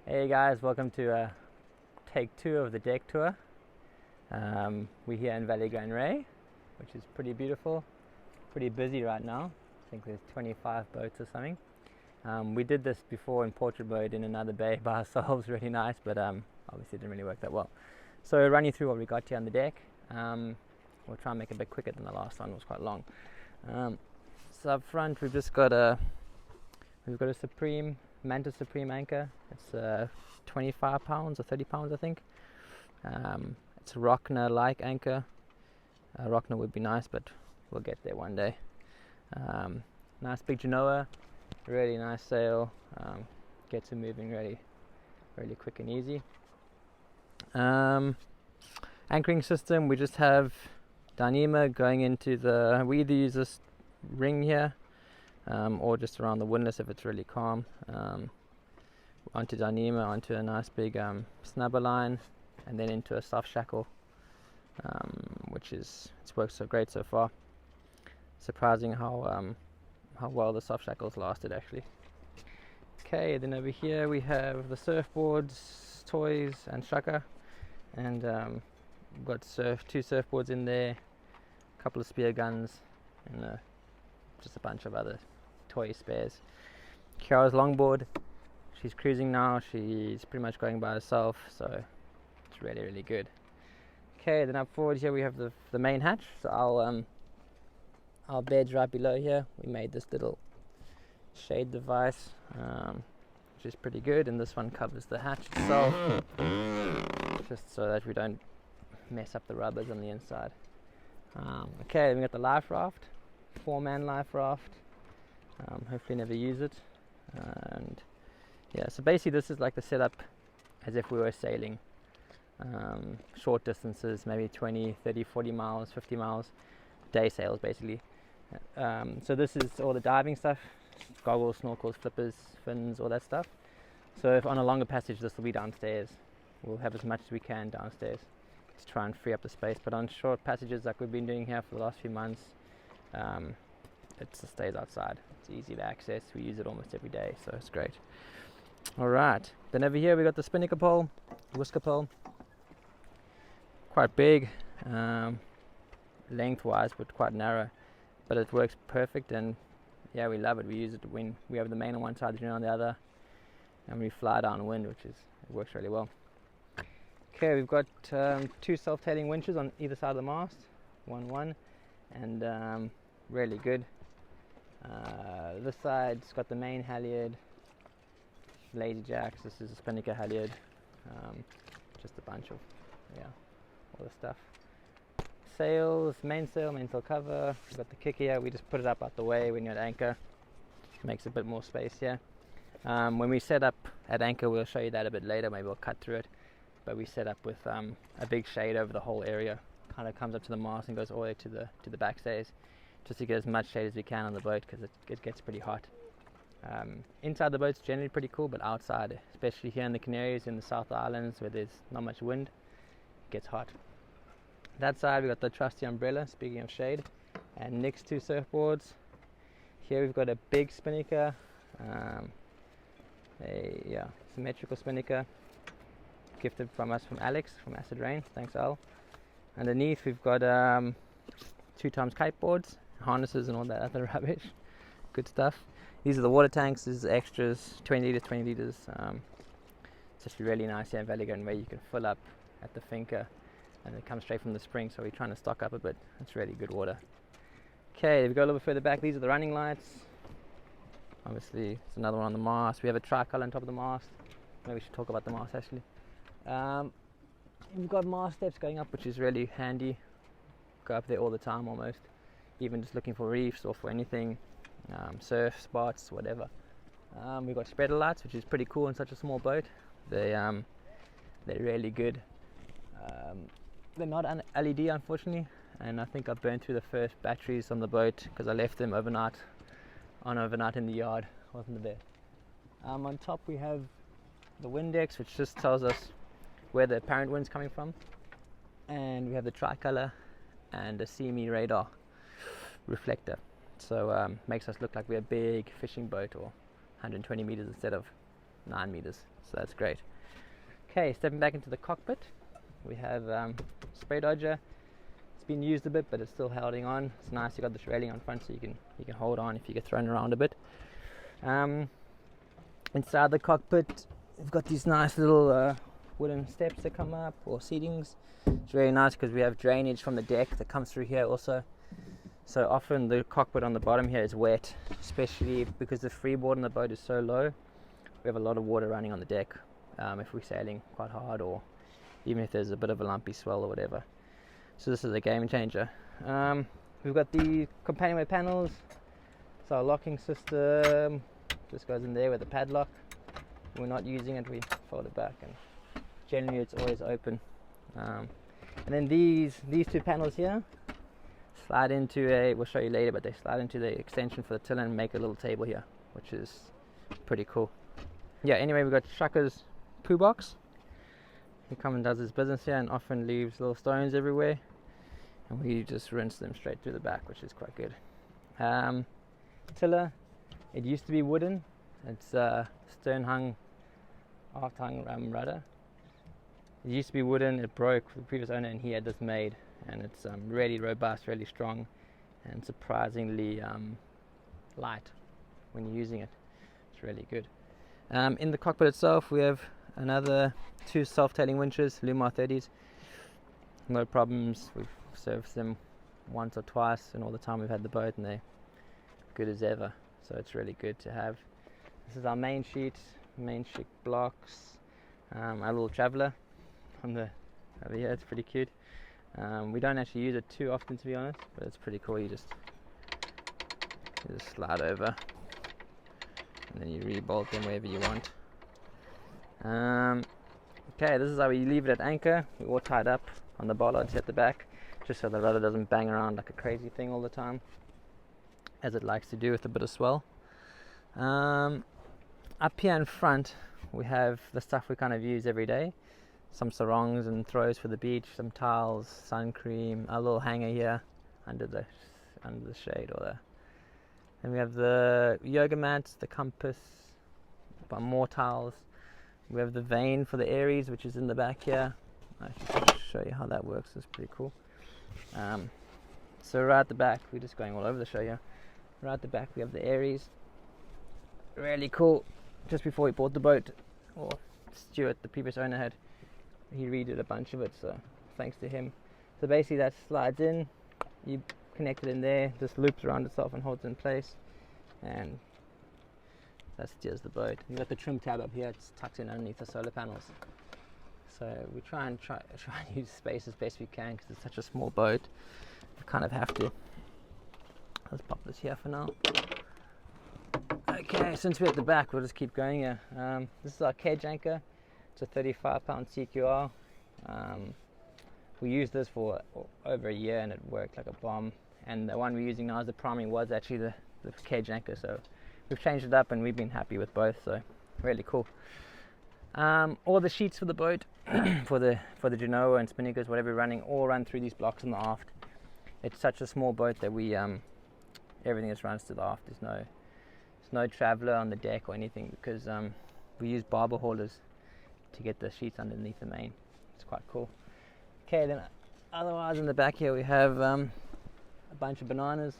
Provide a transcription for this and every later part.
Hey guys, welcome to take two of the deck tour. We're here in Valley Gran Ray, which is pretty beautiful, pretty busy right now. I think there's 25 boats or something. We did this before in Portrait Mode in another bay by ourselves, really nice, but obviously it didn't really work that well. So I'll run you through what we got here on the deck. We'll try and make it a bit quicker than the last one, it was quite long. So up front we've got a Supreme Manta Supreme anchor. It's 25 pounds or 30 pounds I think. It's a Rockner like anchor. Rockner would be nice, but we'll get there one day. Nice big Genoa, really nice sail, gets it moving really quick and easy. Anchoring system, we just have Dyneema going into we either use this ring here or just around the windlass if it's really calm. Onto Dyneema, onto a nice big snubber line, and then into a soft shackle, it's worked so great so far. Surprising how well the soft shackles lasted actually. Okay, then over here we have the surfboards, toys, and shaka, and we've got two surfboards in there, a couple of spear guns, and just a bunch of other toy spares. Kiara's longboard, she's cruising now, she's pretty much going by herself, so it's really good. Okay, then up forward here we have the main hatch. So our bed's right below here. We made this little shade device, which is pretty good, and this one covers the hatch itself, just so that we don't mess up the rubbers on the inside. Okay, then we got the life raft, 4-man life raft. Hopefully never use it. And yeah, so basically this is like the setup as if we were sailing short distances, maybe 20, 30, 40 miles, 50 miles, day sails basically. So this is all the diving stuff, goggles, snorkels, flippers, fins, all that stuff. So if on a longer passage this will be downstairs. We'll have as much as we can downstairs to try and free up the space, but on short passages like we've been doing here for the last few months, it just stays outside. It's easy to access, we use it almost every day, so it's great. Alright, then over here we got the spinnaker pole, whisker pole, quite big, lengthwise but quite narrow, but it works perfect, and yeah, we love it. We use it when we have the main on one side, the Genoa on the other, and we fly downwind, it works really well. Okay, we've got two self-tailing winches on either side of the mast, one, and really good. This side's got the main halyard, lazy jacks. This is a spinnaker halyard, just a bunch of all the stuff. Sails, mainsail cover. We've got the kick here. We just put it up out the way when you're at anchor. Makes a bit more space here. When we set up at anchor, we'll show you that a bit later. Maybe we'll cut through it. But we set up with a big shade over the whole area. Kind of comes up to the mast and goes all the way to the backstays, just to get as much shade as we can on the boat, because it gets pretty hot. Inside the boat's generally pretty cool, but outside, especially here in the Canaries, in the South Islands where there's not much wind, it gets hot. That side we got the trusty umbrella, speaking of shade, and next two surfboards. Here we've got a big spinnaker, symmetrical spinnaker, gifted from Alex from Acid Rain. Thanks, Al. Underneath we've got 2x kiteboards, harnesses, and all that other rubbish. Good stuff. These are the water tanks. This is extras, 20 liters. It's actually really nice here in Valley Gran Ray. You can fill up at the finca, and it comes straight from the spring. So we're trying to stock up a bit. It's really good water. Okay, we go a little bit further back. These are the running lights. Obviously, there's another one on the mast. We have a tricolor on top of the mast. Maybe we should talk about the mast actually. We've got mast steps going up, which is really handy. Go up there all the time almost, even just looking for reefs or for anything, surf spots, whatever. We've got spreader lights, which is pretty cool in such a small boat. They're really good. They're not LED unfortunately, and I think I burned through the first batteries on the boat because I left them overnight in the yard. Wasn't the best. On top we have the Windex, which just tells us where the apparent wind's coming from, and we have the tricolor and a CME radar reflector, so makes us look like we're a big fishing boat, or 120 meters instead of 9 meters, so that's great. Okay, stepping back into the cockpit, we have spray dodger. It's been used a bit, but it's still holding on. It's nice. You got this railing on front, so you can hold on if you get thrown around a bit. Inside the cockpit, we've got these nice little wooden steps that come up, or seatings. It's very nice because we have drainage from the deck that comes through here also. So often the cockpit on the bottom here is wet, especially because the freeboard on the boat is so low. We have a lot of water running on the deck if we're sailing quite hard, or even if there's a bit of a lumpy swell or whatever. So this is a game changer. We've got the companionway panels. So our locking system just goes in there with a padlock. We're not using it, we fold it back, and generally it's always open. And then these two panels here slide into we'll show you later, but they slide into the extension for the tiller and make a little table here, which is pretty cool. Yeah, anyway, we've got Shaka's poo box. He comes and does his business here and often leaves little stones everywhere, and we just rinse them straight through the back, which is quite good. Tiller, it used to be wooden. It's stern hung, aft hung rudder. It used to be wooden. It broke for the previous owner, and he had this made, and it's really robust, really strong, and surprisingly light when you're using it. It's really good. In the cockpit itself, we have another 2 self-tailing winches, Lumar 30s. No problems. We've serviced them once or twice, and all the time we've had the boat, and they're good as ever. So it's really good to have. This is our main sheet blocks. Our little traveller over here. It's pretty cute. We don't actually use it too often, to be honest, but it's pretty cool. You just slide over, and then you re-bolt them wherever you want. Okay, this is how we leave it at anchor. We're all tied up on the bollards at the back, just so the rudder doesn't bang around like a crazy thing all the time, as it likes to do with a bit of swell. Up here in front, we have the stuff we kind of use every day. Some sarongs and throws for the beach, some towels, sun cream, a little hanger here under the shade, then we have the yoga mats, the compass, more towels. We have the vane for the Aries, which is in the back here. I can show you how that works. It's pretty cool. So right at the back, we're just going all over the show here. Right at the back, we have the Aries. Really cool. Just before we bought the boat, or Stuart, the previous owner, he redid a bunch of it, so thanks to him. So basically that slides in, you connect it in there, just loops around itself and holds it in place, and that steers the boat. You've got the trim tab up here, it's tucked in underneath the solar panels. So we try and use space as best we can, because it's such a small boat. We kind of have to. Let's pop this here for now. Okay, since we're at the back, we'll just keep going here. This is our cage anchor. It's a 35-pound CQR. We used this for over a year, and it worked like a bomb. And the one we're using now as the primary was actually the cage anchor. So we've changed it up, and we've been happy with both. So really cool. All the sheets for the boat, for the Genoa and Spinnakers, whatever we're running, all run through these blocks on the aft. It's such a small boat that we everything just runs to the aft. There's no traveller on the deck or anything, because we use barber haulers to get the sheets underneath the main. It's quite cool. Okay, then otherwise in the back here we have a bunch of bananas.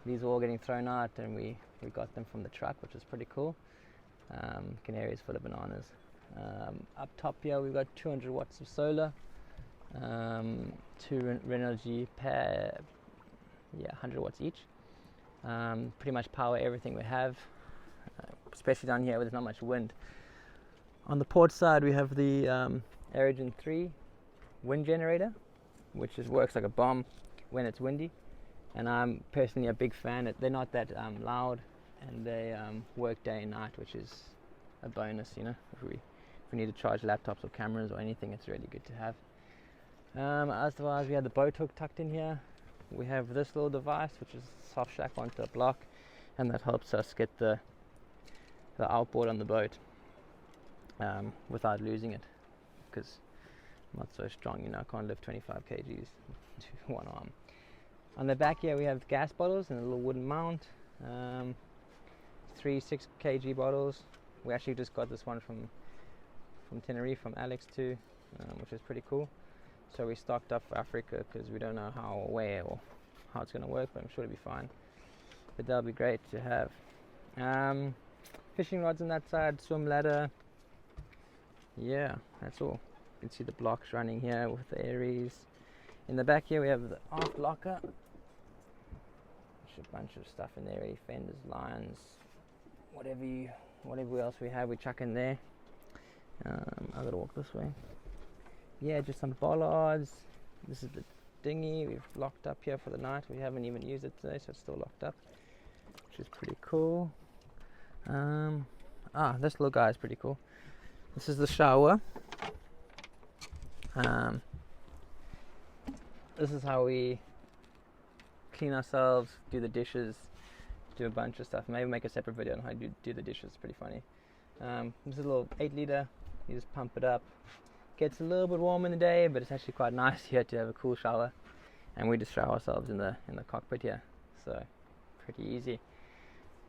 These are all getting thrown out, and we got them from the truck, which is pretty cool. Canaries full of bananas. Up top here we've got 200 watts of solar, 2 Renogy pair, 100 watts each. Pretty much power everything we have, especially down here where there's not much wind. On the port side we have the Aerogen 3 wind generator, which works like a bomb when it's windy, and I'm personally a big fan. They're not that loud, and they work day and night, which is a bonus, you know. If we need to charge laptops or cameras or anything, it's really good to have. Otherwise we have the boat hook tucked in here. We have this little device, which is soft shack onto a block, and that helps us get the outboard on the boat without losing it, because I'm not so strong, you know. I can't lift 25 kgs to one arm. On the back here we have gas bottles and a little wooden mount, 3 6 kg bottles, We actually just got this one from Tenerife, from Alex too, which is pretty cool. So we stocked up for Africa because we don't know how or where or how it's going to work, but I'm sure it'll be fine. But that'll be great to have. Fishing rods on that side, swim ladder. Yeah, that's all. You can see the blocks running here with the Aries. In the back here we have the aft locker. There's a bunch of stuff in there, fenders, lines, whatever else we have, we chuck in there. I've got to walk this way. Yeah, just some bollards. This is the dinghy we've locked up here for the night. We haven't even used it today, so it's still locked up, which is pretty cool. This little guy is pretty cool. This is the shower. This is how we clean ourselves, do the dishes, do a bunch of stuff. Maybe make a separate video on how to do the dishes. It's pretty funny. This is a little 8-liter. You just pump it up. Gets a little bit warm in the day, but it's actually quite nice here to have a cool shower. And we just shower ourselves in the cockpit here, so pretty easy.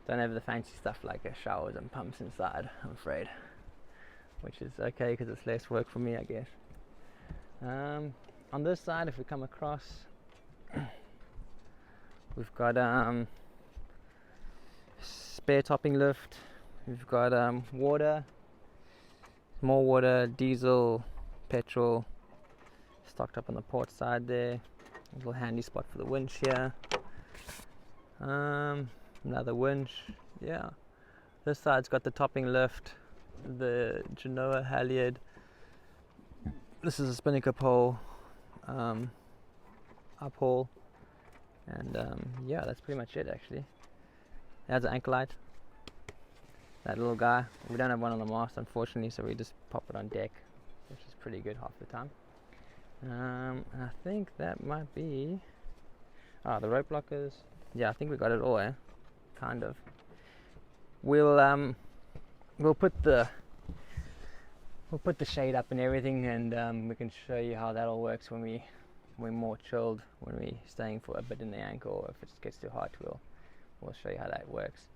Don't have the fancy stuff like showers and pumps inside, I'm afraid, which is okay because it's less work for me, I guess. On this side, if we come across, we've got spare topping lift. We've got water, more water, diesel, petrol, stocked up on the port side there. A little handy spot for the winch here. Another winch. Yeah. This side's got the topping lift, the Genoa halyard. This is a spinnaker pole, uphaul, and yeah, that's pretty much it actually. There's an anchor light. That little guy. We don't have one on the mast unfortunately, so we just pop it on deck, which is pretty good half the time. And I think that might be the rope blockers. Yeah, I think we got it all, kind of. We'll put the shade up and everything, and we can show you how that all works when we're more chilled, when we're staying for a bit in the anchor, or if it gets too hot, we'll show you how that works.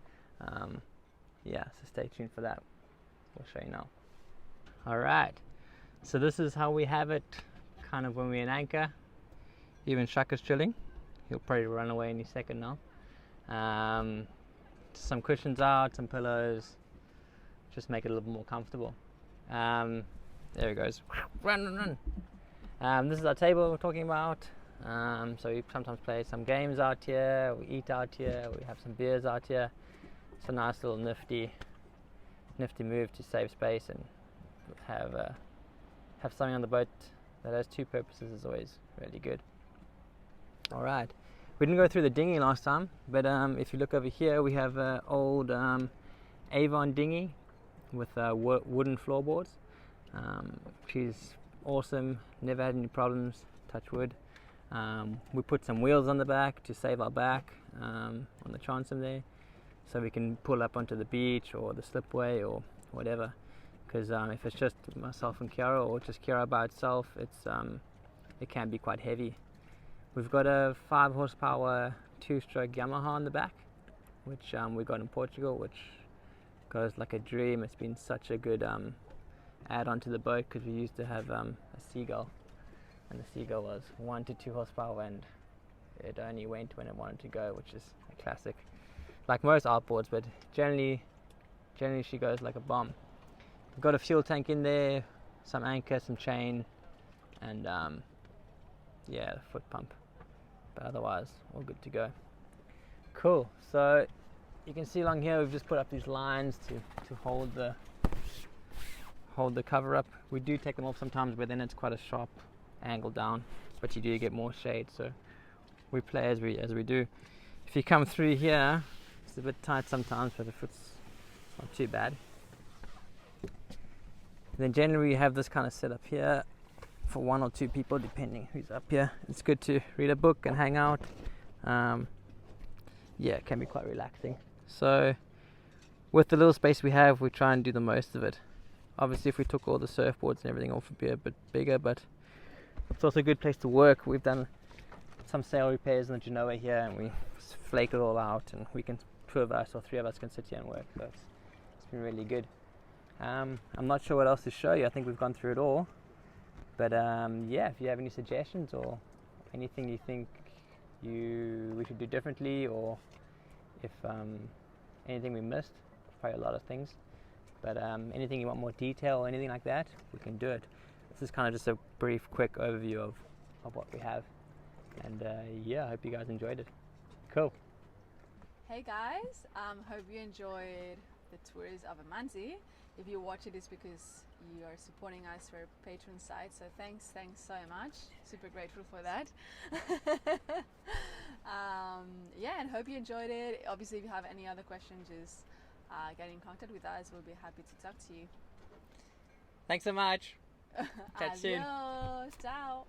Yeah, so stay tuned for that. We'll show you now. Alright, so this is how we have it kind of when we're in anchor. Even Shaka's chilling. He'll probably run away any second now. Some cushions out, some pillows, just make it a little bit more comfortable. There he goes. Run. This is our table we're talking about. So we sometimes play some games out here, we eat out here, we have some beers out here. It's a nice little nifty move to save space and have something on the boat that has two purposes is always really good. Alright, we didn't go through the dinghy last time, but if you look over here we have an old Avon dinghy with wooden floorboards. She's awesome, never had any problems, touch wood. We put some wheels on the back to save our back on the transom there, so we can pull up onto the beach or the slipway or whatever, because if it's just myself and Kiara, or just Kiara by itself, it can be quite heavy. We've got a 5 horsepower 2-stroke Yamaha on the back, which we got in Portugal, which goes like a dream. It's been such a good add-on to the boat, because we used to have a Seagull, and the Seagull was 1 to 2 horsepower and it only went when it wanted to go, which is a classic, like most outboards, but generally she goes like a bomb. We've got a fuel tank in there, some anchor, some chain, and yeah, the foot pump, but otherwise all good to go. Cool. So you can see along here we've just put up these lines to hold the cover up. We do take them off sometimes, but then it's quite a sharp angle down, but you do get more shade, so we play as we do. If you come through here, it's a bit tight sometimes, but if it's not too bad. And then generally we have this kind of setup here for 1 or 2 people, depending who's up here. It's good to read a book and hang out. Yeah, it can be quite relaxing. So with the little space we have, we try and do the most of it. Obviously if we took all the surfboards and everything off, it'd be a bit bigger, but it's also a good place to work. We've done some sail repairs in the Genoa here, and we flake it all out, and we can 2 of us or 3 of us can sit here and work, so it's been really good. I'm not sure what else to show you. I think we've gone through it all. But yeah, if you have any suggestions or anything you think we should do differently, or if anything we missed, probably a lot of things. But anything you want more detail or anything like that, we can do it. This is kind of just a brief, quick overview of what we have. And yeah, I hope you guys enjoyed it. Cool. Hey guys, hope you enjoyed the tours of Amanzi. If you watch it, it's because you are supporting us for a Patreon site, so thanks so much. Super grateful for that. Yeah, and hope you enjoyed it. Obviously, if you have any other questions, just get in contact with us. We'll be happy to talk to you. Thanks so much. Catch soon. Adios. Ciao.